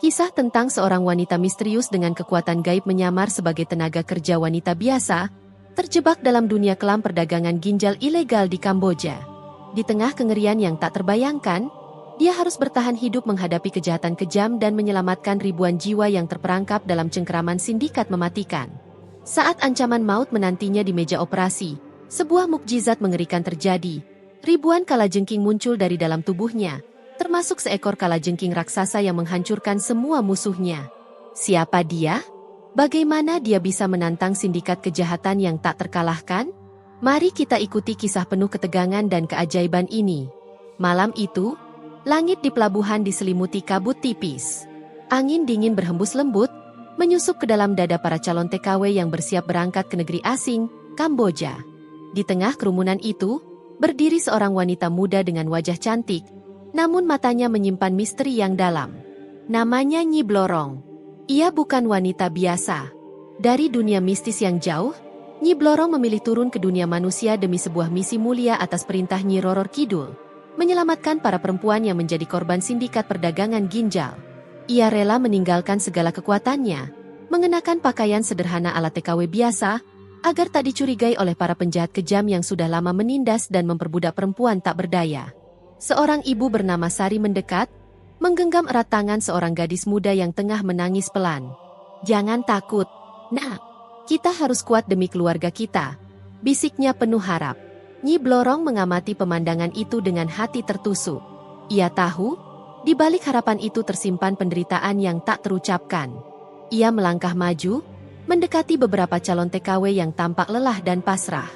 Kisah tentang seorang wanita misterius dengan kekuatan gaib menyamar sebagai tenaga kerja wanita biasa, terjebak dalam dunia kelam perdagangan ginjal ilegal di Kamboja. Di tengah kengerian yang tak terbayangkan, dia harus bertahan hidup menghadapi kejahatan kejam dan menyelamatkan ribuan jiwa yang terperangkap dalam cengkeraman sindikat mematikan. Saat ancaman maut menantinya di meja operasi, sebuah mukjizat mengerikan terjadi. Ribuan kalajengking muncul dari dalam tubuhnya, termasuk seekor kalajengking raksasa yang menghancurkan semua musuhnya. Siapa dia? Bagaimana dia bisa menantang sindikat kejahatan yang tak terkalahkan? Mari kita ikuti kisah penuh ketegangan dan keajaiban ini. Malam itu, langit di pelabuhan diselimuti kabut tipis. Angin dingin berhembus lembut, menyusup ke dalam dada para calon TKW yang bersiap berangkat ke negeri asing, Kamboja. Di tengah kerumunan itu, berdiri seorang wanita muda dengan wajah cantik, namun matanya menyimpan misteri yang dalam. Namanya Nyi Blorong. Ia bukan wanita biasa. Dari dunia mistis yang jauh, Nyi Blorong memilih turun ke dunia manusia demi sebuah misi mulia atas perintah Nyi Roror Kidul, menyelamatkan para perempuan yang menjadi korban sindikat perdagangan ginjal. Ia rela meninggalkan segala kekuatannya, mengenakan pakaian sederhana ala TKW biasa, agar tak dicurigai oleh para penjahat kejam yang sudah lama menindas dan memperbudak perempuan tak berdaya. Seorang ibu bernama Sari mendekat, menggenggam erat tangan seorang gadis muda yang tengah menangis pelan. "Jangan takut, Nak. Kita harus kuat demi keluarga kita," bisiknya penuh harap. Nyi Blorong mengamati pemandangan itu dengan hati tertusuk. Ia tahu, di balik harapan itu tersimpan penderitaan yang tak terucapkan. Ia melangkah maju, mendekati beberapa calon TKW yang tampak lelah dan pasrah.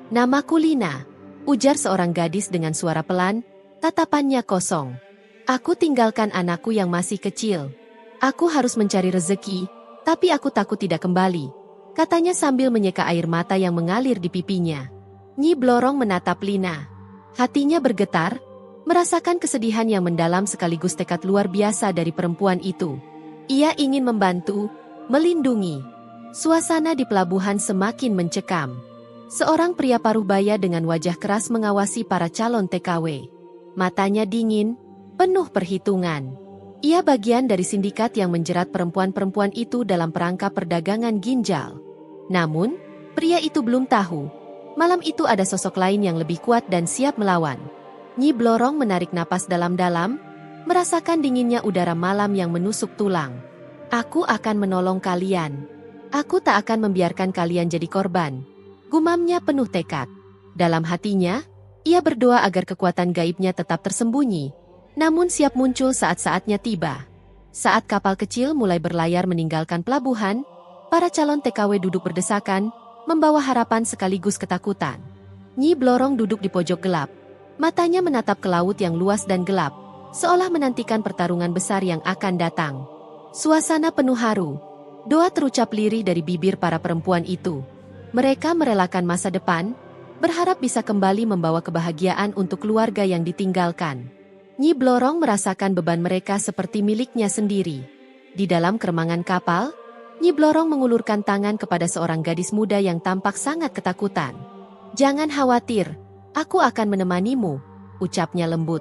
"Namaku Lina," ujar seorang gadis dengan suara pelan, tatapannya kosong. "Aku tinggalkan anakku yang masih kecil. Aku harus mencari rezeki, tapi aku takut tidak kembali," katanya sambil menyeka air mata yang mengalir di pipinya. Nyi Blorong menatap Lina. Hatinya bergetar, merasakan kesedihan yang mendalam sekaligus tekad luar biasa dari perempuan itu. Ia ingin membantu, melindungi. Suasana di pelabuhan semakin mencekam. Seorang pria paruh baya dengan wajah keras mengawasi para calon TKW. Matanya dingin, penuh perhitungan. Ia bagian dari sindikat yang menjerat perempuan-perempuan itu dalam perangkap perdagangan ginjal. Namun, pria itu belum tahu, malam itu ada sosok lain yang lebih kuat dan siap melawan. Nyi Blorong menarik napas dalam-dalam, merasakan dinginnya udara malam yang menusuk tulang. "Aku akan menolong kalian. Aku tak akan membiarkan kalian jadi korban," gumamnya penuh tekad. Dalam hatinya, ia berdoa agar kekuatan gaibnya tetap tersembunyi, namun siap muncul saat saatnya tiba. Saat kapal kecil mulai berlayar meninggalkan pelabuhan, para calon TKW duduk berdesakan, membawa harapan sekaligus ketakutan. Nyi Blorong duduk di pojok gelap, matanya menatap ke laut yang luas dan gelap, seolah menantikan pertarungan besar yang akan datang. Suasana penuh haru, doa terucap lirih dari bibir para perempuan itu. Mereka merelakan masa depan, berharap bisa kembali membawa kebahagiaan untuk keluarga yang ditinggalkan. Nyi Blorong merasakan beban mereka seperti miliknya sendiri. Di dalam keremangan kapal, Nyi Blorong mengulurkan tangan kepada seorang gadis muda yang tampak sangat ketakutan. "Jangan khawatir, aku akan menemanimu," ucapnya lembut.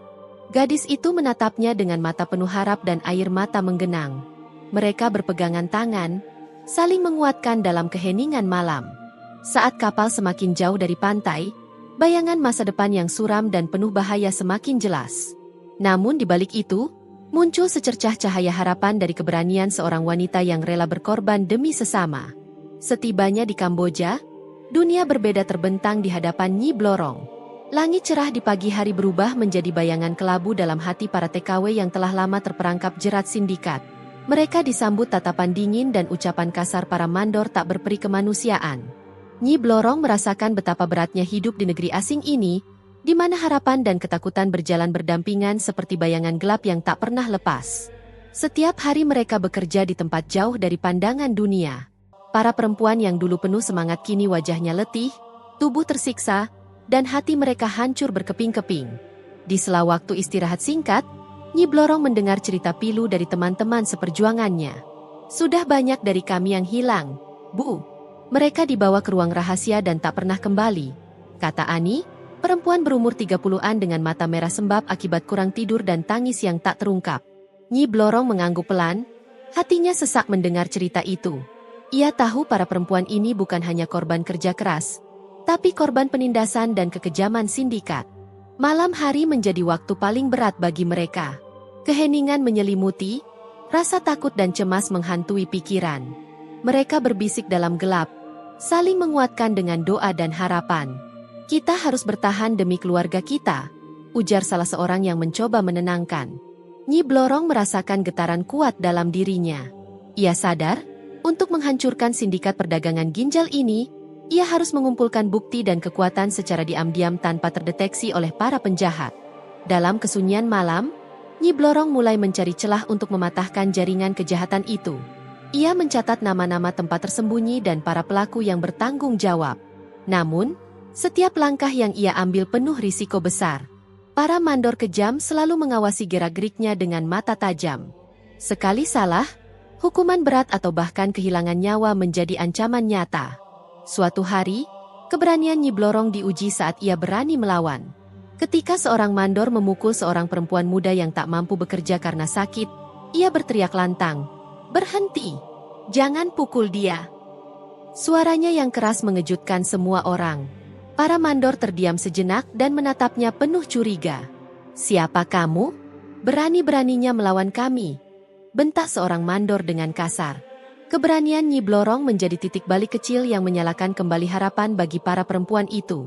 Gadis itu menatapnya dengan mata penuh harap dan air mata menggenang. Mereka berpegangan tangan, saling menguatkan dalam keheningan malam. Saat kapal semakin jauh dari pantai, bayangan masa depan yang suram dan penuh bahaya semakin jelas. Namun di balik itu, muncul secercah cahaya harapan dari keberanian seorang wanita yang rela berkorban demi sesama. Setibanya di Kamboja, dunia berbeda terbentang di hadapan Nyi Blorong. Langit cerah di pagi hari berubah menjadi bayangan kelabu dalam hati para TKW yang telah lama terperangkap jerat sindikat. Mereka disambut tatapan dingin dan ucapan kasar para mandor tak berperi kemanusiaan. Nyi Blorong merasakan betapa beratnya hidup di negeri asing ini, di mana harapan dan ketakutan berjalan berdampingan seperti bayangan gelap yang tak pernah lepas. Setiap hari mereka bekerja di tempat jauh dari pandangan dunia. Para perempuan yang dulu penuh semangat kini wajahnya letih, tubuh tersiksa, dan hati mereka hancur berkeping-keping. Di sela waktu istirahat singkat, Nyi Blorong mendengar cerita pilu dari teman-teman seperjuangannya. "Sudah banyak dari kami yang hilang, Bu. Mereka dibawa ke ruang rahasia dan tak pernah kembali," kata Ani, perempuan berumur 30-an dengan mata merah sembab akibat kurang tidur dan tangis yang tak terungkap. Nyi Blorong mengangguk pelan, Hatinya sesak mendengar cerita itu. Ia tahu para perempuan ini bukan hanya korban kerja keras, tapi korban penindasan dan kekejaman sindikat. Malam hari menjadi waktu paling berat bagi mereka. Keheningan menyelimuti, rasa takut dan cemas menghantui pikiran. Mereka berbisik dalam gelap, saling menguatkan dengan doa dan harapan. "Kita harus bertahan demi keluarga kita," ujar salah seorang yang mencoba menenangkan. Nyi Blorong merasakan getaran kuat dalam dirinya. Ia sadar, untuk menghancurkan sindikat perdagangan ginjal ini, ia harus mengumpulkan bukti dan kekuatan secara diam-diam tanpa terdeteksi oleh para penjahat. Dalam kesunyian malam, Nyi Blorong mulai mencari celah untuk mematahkan jaringan kejahatan itu. Ia mencatat nama-nama tempat tersembunyi dan para pelaku yang bertanggung jawab. Namun, setiap langkah yang ia ambil penuh risiko besar. Para mandor kejam selalu mengawasi gerak-geriknya dengan mata tajam. Sekali salah, hukuman berat atau bahkan kehilangan nyawa menjadi ancaman nyata. Suatu hari, keberanian Nyi Blorong diuji saat ia berani melawan. Ketika seorang mandor memukul seorang perempuan muda yang tak mampu bekerja karena sakit, ia berteriak lantang, "Berhenti! Jangan pukul dia!" Suaranya yang keras mengejutkan semua orang. Para mandor terdiam sejenak dan menatapnya penuh curiga. "Siapa kamu? Berani-beraninya melawan kami?" bentak seorang mandor dengan kasar. Keberanian Nyi Blorong menjadi titik balik kecil yang menyalakan kembali harapan bagi para perempuan itu.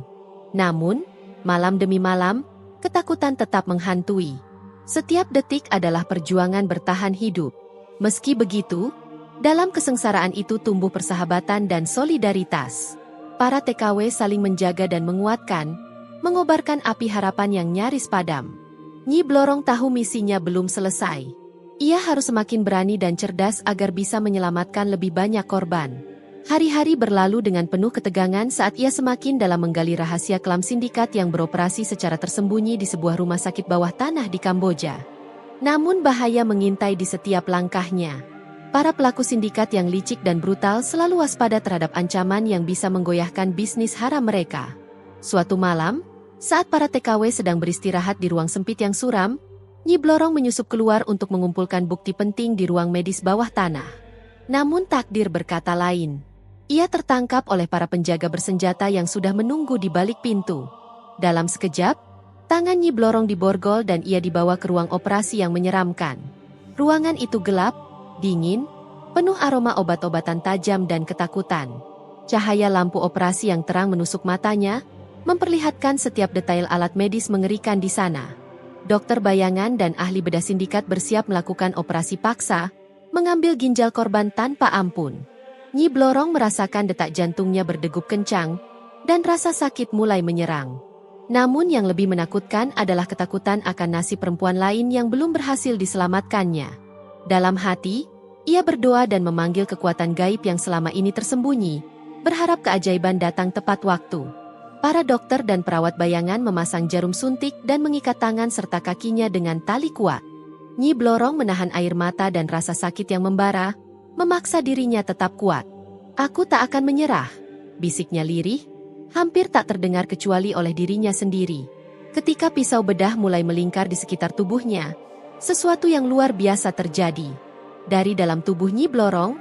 Namun, malam demi malam, ketakutan tetap menghantui. Setiap detik adalah perjuangan bertahan hidup. Meski begitu, dalam kesengsaraan itu tumbuh persahabatan dan solidaritas. Para TKW saling menjaga dan menguatkan, mengobarkan api harapan yang nyaris padam. Nyi Blorong tahu misinya belum selesai. Ia harus semakin berani dan cerdas agar bisa menyelamatkan lebih banyak korban. Hari-hari berlalu dengan penuh ketegangan saat ia semakin dalam menggali rahasia kelam sindikat yang beroperasi secara tersembunyi di sebuah rumah sakit bawah tanah di Kamboja. Namun bahaya mengintai di setiap langkahnya. Para pelaku sindikat yang licik dan brutal selalu waspada terhadap ancaman yang bisa menggoyahkan bisnis haram mereka. Suatu malam, saat para TKW sedang beristirahat di ruang sempit yang suram, Nyi Blorong menyusup keluar untuk mengumpulkan bukti penting di ruang medis bawah tanah. Namun takdir berkata lain. Ia tertangkap oleh para penjaga bersenjata yang sudah menunggu di balik pintu. Dalam sekejap, tangan Nyi Blorong diborgol dan ia dibawa ke ruang operasi yang menyeramkan. Ruangan itu gelap, dingin, penuh aroma obat-obatan tajam dan ketakutan. Cahaya lampu operasi yang terang menusuk matanya, memperlihatkan setiap detail alat medis mengerikan di sana. Dokter bayangan dan ahli bedah sindikat bersiap melakukan operasi paksa, mengambil ginjal korban tanpa ampun. Nyi Blorong merasakan detak jantungnya berdegup kencang, dan rasa sakit mulai menyerang. Namun yang lebih menakutkan adalah ketakutan akan nasib perempuan lain yang belum berhasil diselamatkannya. Dalam hati, ia berdoa dan memanggil kekuatan gaib yang selama ini tersembunyi, berharap keajaiban datang tepat waktu. Para dokter dan perawat bayangan memasang jarum suntik dan mengikat tangan serta kakinya dengan tali kuat. Nyi Blorong menahan air mata dan rasa sakit yang membara, memaksa dirinya tetap kuat. "Aku tak akan menyerah," bisiknya lirih, hampir tak terdengar kecuali oleh dirinya sendiri. Ketika pisau bedah mulai melingkar di sekitar tubuhnya, sesuatu yang luar biasa terjadi. Dari dalam tubuh Nyi Blorong,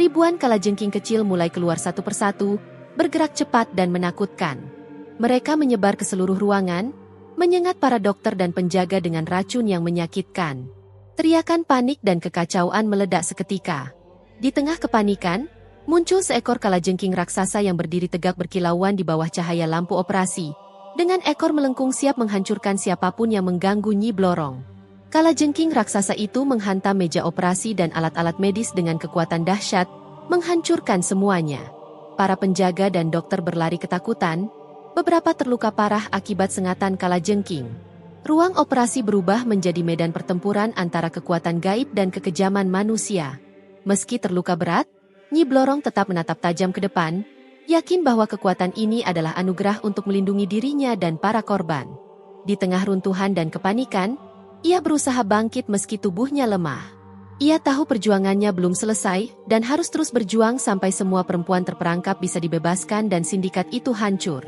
ribuan kalajengking kecil mulai keluar satu persatu, bergerak cepat dan menakutkan. Mereka menyebar ke seluruh ruangan, menyengat para dokter dan penjaga dengan racun yang menyakitkan. Teriakan panik dan kekacauan meledak seketika. Di tengah kepanikan, muncul seekor kalajengking raksasa yang berdiri tegak berkilauan di bawah cahaya lampu operasi, dengan ekor melengkung siap menghancurkan siapapun yang mengganggu Nyi Blorong. Kalajengking raksasa itu menghantam meja operasi dan alat-alat medis dengan kekuatan dahsyat, menghancurkan semuanya. Para penjaga dan dokter berlari ketakutan, beberapa terluka parah akibat sengatan kalajengking. Ruang operasi berubah menjadi medan pertempuran antara kekuatan gaib dan kekejaman manusia. Meski terluka berat, Nyi Blorong tetap menatap tajam ke depan, yakin bahwa kekuatan ini adalah anugerah untuk melindungi dirinya dan para korban. Di tengah runtuhan dan kepanikan, ia berusaha bangkit meski tubuhnya lemah. Ia tahu perjuangannya belum selesai dan harus terus berjuang sampai semua perempuan terperangkap bisa dibebaskan dan sindikat itu hancur.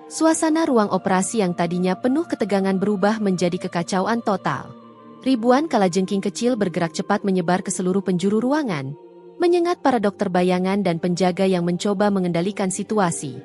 Suasana ruang operasi yang tadinya penuh ketegangan berubah menjadi kekacauan total. Ribuan kalajengking kecil bergerak cepat menyebar ke seluruh penjuru ruangan, menyengat para dokter bayangan dan penjaga yang mencoba mengendalikan situasi.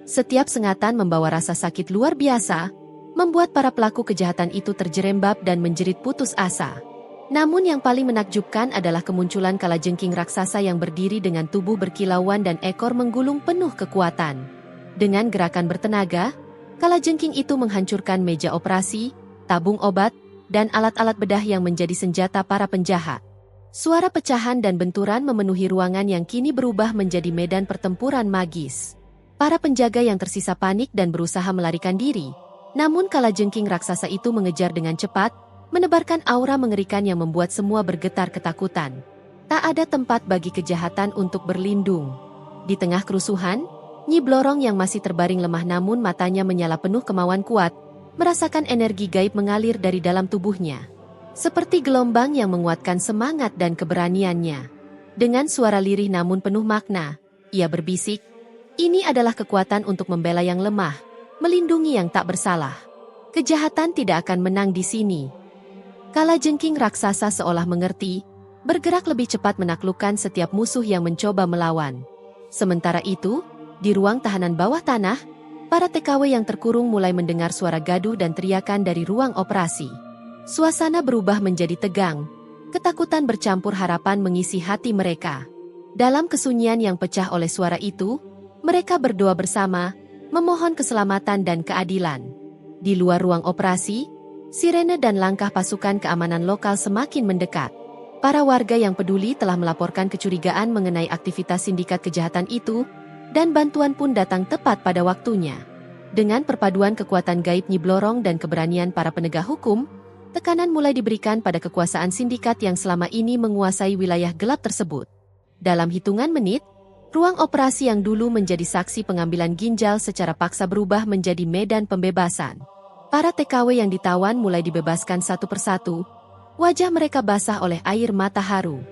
Setiap sengatan membawa rasa sakit luar biasa, membuat para pelaku kejahatan itu terjerembab dan menjerit putus asa. Namun yang paling menakjubkan adalah kemunculan kalajengking raksasa yang berdiri dengan tubuh berkilauan dan ekor menggulung penuh kekuatan. Dengan gerakan bertenaga, kalajengking itu menghancurkan meja operasi, tabung obat, dan alat-alat bedah yang menjadi senjata para penjahat. Suara pecahan dan benturan memenuhi ruangan yang kini berubah menjadi medan pertempuran magis. Para penjaga yang tersisa panik dan berusaha melarikan diri. Namun kalajengking raksasa itu mengejar dengan cepat, menebarkan aura mengerikan yang membuat semua bergetar ketakutan. Tak ada tempat bagi kejahatan untuk berlindung. Di tengah kerusuhan, Nyi Blorong yang masih terbaring lemah namun matanya menyala penuh kemauan kuat, merasakan energi gaib mengalir dari dalam tubuhnya. Seperti gelombang yang menguatkan semangat dan keberaniannya. Dengan suara lirih namun penuh makna, ia berbisik, "Ini adalah kekuatan untuk membela yang lemah, melindungi yang tak bersalah. Kejahatan tidak akan menang di sini." Kalajengking raksasa seolah mengerti, bergerak lebih cepat menaklukkan setiap musuh yang mencoba melawan. Sementara itu, di ruang tahanan bawah tanah, para TKW yang terkurung mulai mendengar suara gaduh dan teriakan dari ruang operasi. Suasana berubah menjadi tegang, ketakutan bercampur harapan mengisi hati mereka. Dalam kesunyian yang pecah oleh suara itu, mereka berdoa bersama, memohon keselamatan dan keadilan. Di luar ruang operasi, sirene dan langkah pasukan keamanan lokal semakin mendekat. Para warga yang peduli telah melaporkan kecurigaan mengenai aktivitas sindikat kejahatan itu, dan bantuan pun datang tepat pada waktunya. Dengan perpaduan kekuatan gaib Nyi Blorong dan keberanian para penegak hukum, tekanan mulai diberikan pada kekuasaan sindikat yang selama ini menguasai wilayah gelap tersebut. Dalam hitungan menit, ruang operasi yang dulu menjadi saksi pengambilan ginjal secara paksa berubah menjadi medan pembebasan. Para TKW yang ditawan mulai dibebaskan satu persatu, wajah mereka basah oleh air mata haru.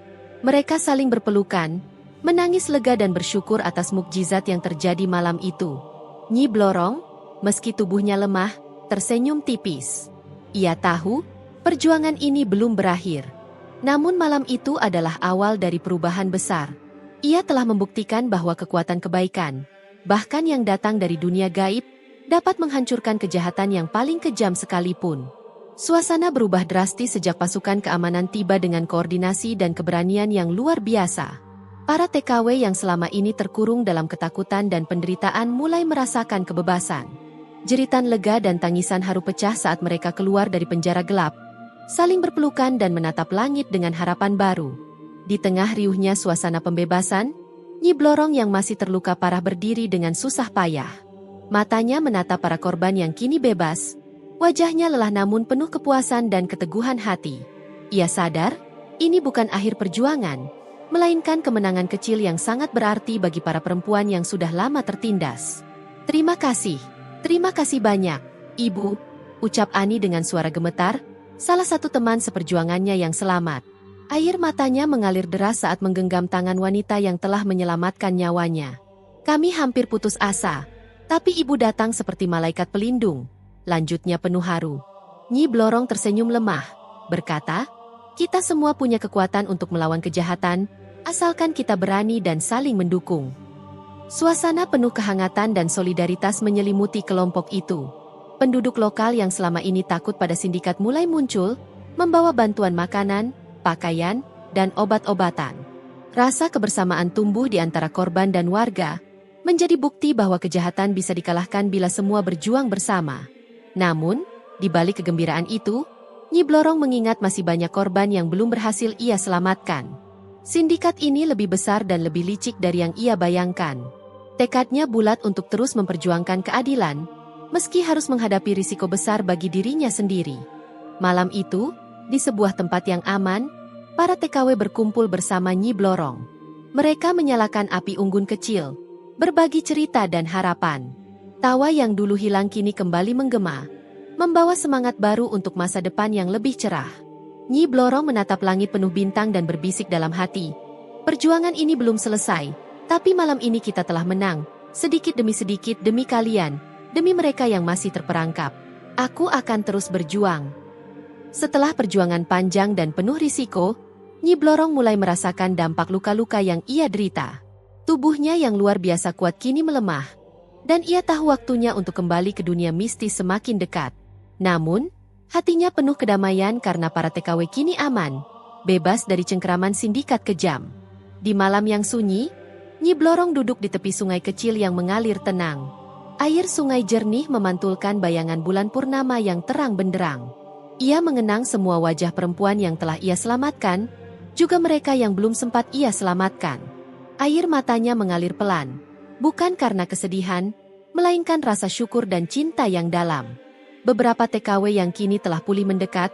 Mereka saling berpelukan, menangis lega dan bersyukur atas mukjizat yang terjadi malam itu. Nyi Blorong, meski tubuhnya lemah, tersenyum tipis. Ia tahu, perjuangan ini belum berakhir. Namun malam itu adalah awal dari perubahan besar. Ia telah membuktikan bahwa kekuatan kebaikan, bahkan yang datang dari dunia gaib, dapat menghancurkan kejahatan yang paling kejam sekalipun. Suasana berubah drastis sejak pasukan keamanan tiba dengan koordinasi dan keberanian yang luar biasa. Para TKW yang selama ini terkurung dalam ketakutan dan penderitaan mulai merasakan kebebasan. Jeritan lega dan tangisan haru pecah saat mereka keluar dari penjara gelap, saling berpelukan dan menatap langit dengan harapan baru. Di tengah riuhnya suasana pembebasan, Nyi Blorong yang masih terluka parah berdiri dengan susah payah. Matanya menatap para korban yang kini bebas, wajahnya lelah namun penuh kepuasan dan keteguhan hati. Ia sadar, ini bukan akhir perjuangan, melainkan kemenangan kecil yang sangat berarti bagi para perempuan yang sudah lama tertindas. Terima kasih banyak, Ibu, ucap Ani dengan suara gemetar, salah satu teman seperjuangannya yang selamat. Air matanya mengalir deras saat menggenggam tangan wanita yang telah menyelamatkan nyawanya. Kami hampir putus asa, tapi Ibu datang seperti malaikat pelindung, lanjutnya penuh haru. Nyi Blorong tersenyum lemah, berkata, "Kita semua punya kekuatan untuk melawan kejahatan, asalkan kita berani dan saling mendukung." Suasana penuh kehangatan dan solidaritas menyelimuti kelompok itu. Penduduk lokal yang selama ini takut pada sindikat mulai muncul, membawa bantuan makanan, pakaian, dan obat-obatan. Rasa kebersamaan tumbuh di antara korban dan warga, menjadi bukti bahwa kejahatan bisa dikalahkan bila semua berjuang bersama. Namun, di balik kegembiraan itu, Nyi Blorong mengingat masih banyak korban yang belum berhasil ia selamatkan. Sindikat ini lebih besar dan lebih licik dari yang ia bayangkan. Tekadnya bulat untuk terus memperjuangkan keadilan, meski harus menghadapi risiko besar bagi dirinya sendiri. Malam itu, di sebuah tempat yang aman, para TKW berkumpul bersama Nyi Blorong. Mereka menyalakan api unggun kecil, berbagi cerita dan harapan. Tawa yang dulu hilang kini kembali menggema, membawa semangat baru untuk masa depan yang lebih cerah. Nyi Blorong menatap langit penuh bintang dan berbisik dalam hati. Perjuangan ini belum selesai, tapi malam ini kita telah menang, sedikit demi kalian, demi mereka yang masih terperangkap. Aku akan terus berjuang. Setelah perjuangan panjang dan penuh risiko, Nyi Blorong mulai merasakan dampak luka-luka yang ia derita. Tubuhnya yang luar biasa kuat kini melemah, dan ia tahu waktunya untuk kembali ke dunia mistis semakin dekat. Namun, hatinya penuh kedamaian karena para TKW kini aman, bebas dari cengkeraman sindikat kejam. Di malam yang sunyi, Nyi Blorong duduk di tepi sungai kecil yang mengalir tenang. Air sungai jernih memantulkan bayangan bulan purnama yang terang benderang. Ia mengenang semua wajah perempuan yang telah ia selamatkan, juga mereka yang belum sempat ia selamatkan. Air matanya mengalir pelan, bukan karena kesedihan, melainkan rasa syukur dan cinta yang dalam. Beberapa TKW yang kini telah pulih mendekat,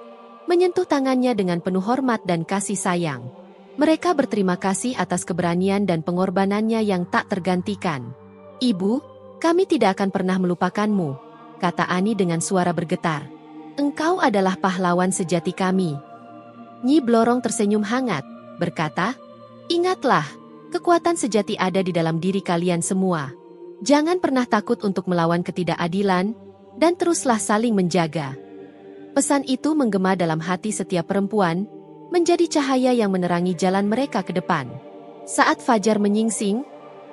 menyentuh tangannya dengan penuh hormat dan kasih sayang. Mereka berterima kasih atas keberanian dan pengorbanannya yang tak tergantikan. "Ibu, kami tidak akan pernah melupakanmu," kata Ani dengan suara bergetar. "Engkau adalah pahlawan sejati kami." Nyi Blorong tersenyum hangat, berkata, "Ingatlah, kekuatan sejati ada di dalam diri kalian semua. Jangan pernah takut untuk melawan ketidakadilan, dan teruslah saling menjaga." Pesan itu menggema dalam hati setiap perempuan, menjadi cahaya yang menerangi jalan mereka ke depan. Saat fajar menyingsing,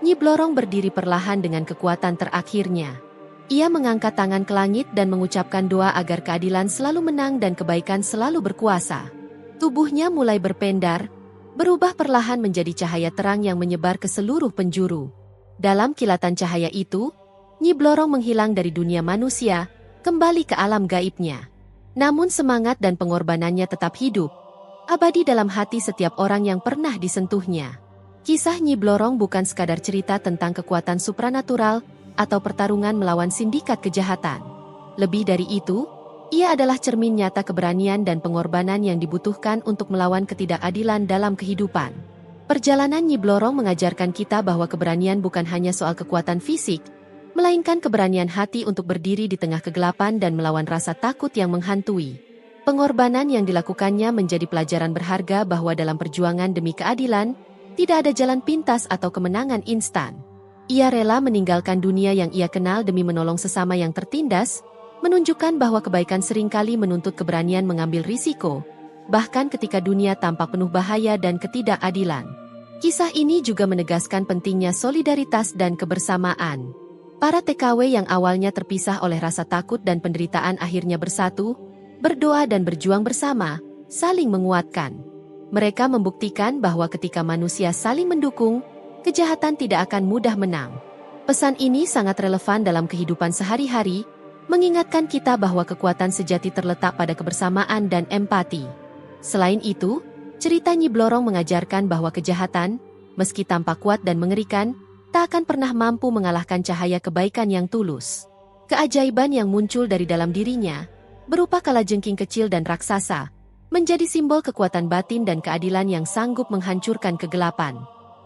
Nyi Blorong berdiri perlahan dengan kekuatan terakhirnya. Ia mengangkat tangan ke langit dan mengucapkan doa agar keadilan selalu menang dan kebaikan selalu berkuasa. Tubuhnya mulai berpendar, berubah perlahan menjadi cahaya terang yang menyebar ke seluruh penjuru. Dalam kilatan cahaya itu, Nyi Blorong menghilang dari dunia manusia, kembali ke alam gaibnya. Namun semangat dan pengorbanannya tetap hidup, abadi dalam hati setiap orang yang pernah disentuhnya. Kisah Nyi Blorong bukan sekadar cerita tentang kekuatan supranatural atau pertarungan melawan sindikat kejahatan. Lebih dari itu, ia adalah cermin nyata keberanian dan pengorbanan yang dibutuhkan untuk melawan ketidakadilan dalam kehidupan. Perjalanan Nyi Blorong mengajarkan kita bahwa keberanian bukan hanya soal kekuatan fisik, melainkan keberanian hati untuk berdiri di tengah kegelapan dan melawan rasa takut yang menghantui. Pengorbanan yang dilakukannya menjadi pelajaran berharga bahwa dalam perjuangan demi keadilan, tidak ada jalan pintas atau kemenangan instan. Ia rela meninggalkan dunia yang ia kenal demi menolong sesama yang tertindas, menunjukkan bahwa kebaikan seringkali menuntut keberanian mengambil risiko, bahkan ketika dunia tampak penuh bahaya dan ketidakadilan. Kisah ini juga menegaskan pentingnya solidaritas dan kebersamaan. Para TKW yang awalnya terpisah oleh rasa takut dan penderitaan akhirnya bersatu, berdoa dan berjuang bersama, saling menguatkan. Mereka membuktikan bahwa ketika manusia saling mendukung, kejahatan tidak akan mudah menang. Pesan ini sangat relevan dalam kehidupan sehari-hari, mengingatkan kita bahwa kekuatan sejati terletak pada kebersamaan dan empati. Selain itu, cerita Nyi Blorong mengajarkan bahwa kejahatan, meski tampak kuat dan mengerikan, tak akan pernah mampu mengalahkan cahaya kebaikan yang tulus. Keajaiban yang muncul dari dalam dirinya, berupa kalajengking kecil dan raksasa, menjadi simbol kekuatan batin dan keadilan yang sanggup menghancurkan kegelapan.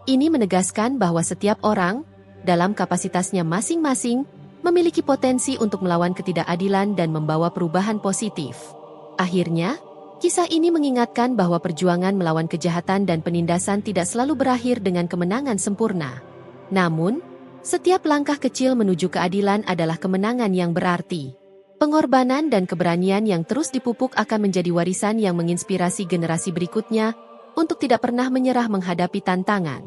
Ini menegaskan bahwa setiap orang, dalam kapasitasnya masing-masing, memiliki potensi untuk melawan ketidakadilan dan membawa perubahan positif. Akhirnya, kisah ini mengingatkan bahwa perjuangan melawan kejahatan dan penindasan tidak selalu berakhir dengan kemenangan sempurna. Namun, setiap langkah kecil menuju keadilan adalah kemenangan yang berarti. Pengorbanan dan keberanian yang terus dipupuk akan menjadi warisan yang menginspirasi generasi berikutnya untuk tidak pernah menyerah menghadapi tantangan.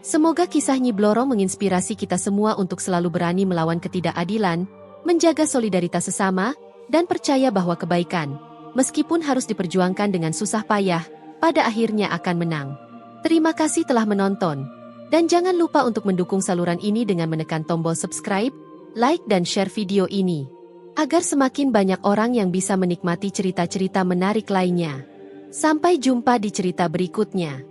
Semoga kisah Nyi Blorong menginspirasi kita semua untuk selalu berani melawan ketidakadilan, menjaga solidaritas sesama, dan percaya bahwa kebaikan, meskipun harus diperjuangkan dengan susah payah, pada akhirnya akan menang. Terima kasih telah menonton. Dan jangan lupa untuk mendukung saluran ini dengan menekan tombol subscribe, like dan share video ini, agar semakin banyak orang yang bisa menikmati cerita-cerita menarik lainnya. Sampai jumpa di cerita berikutnya.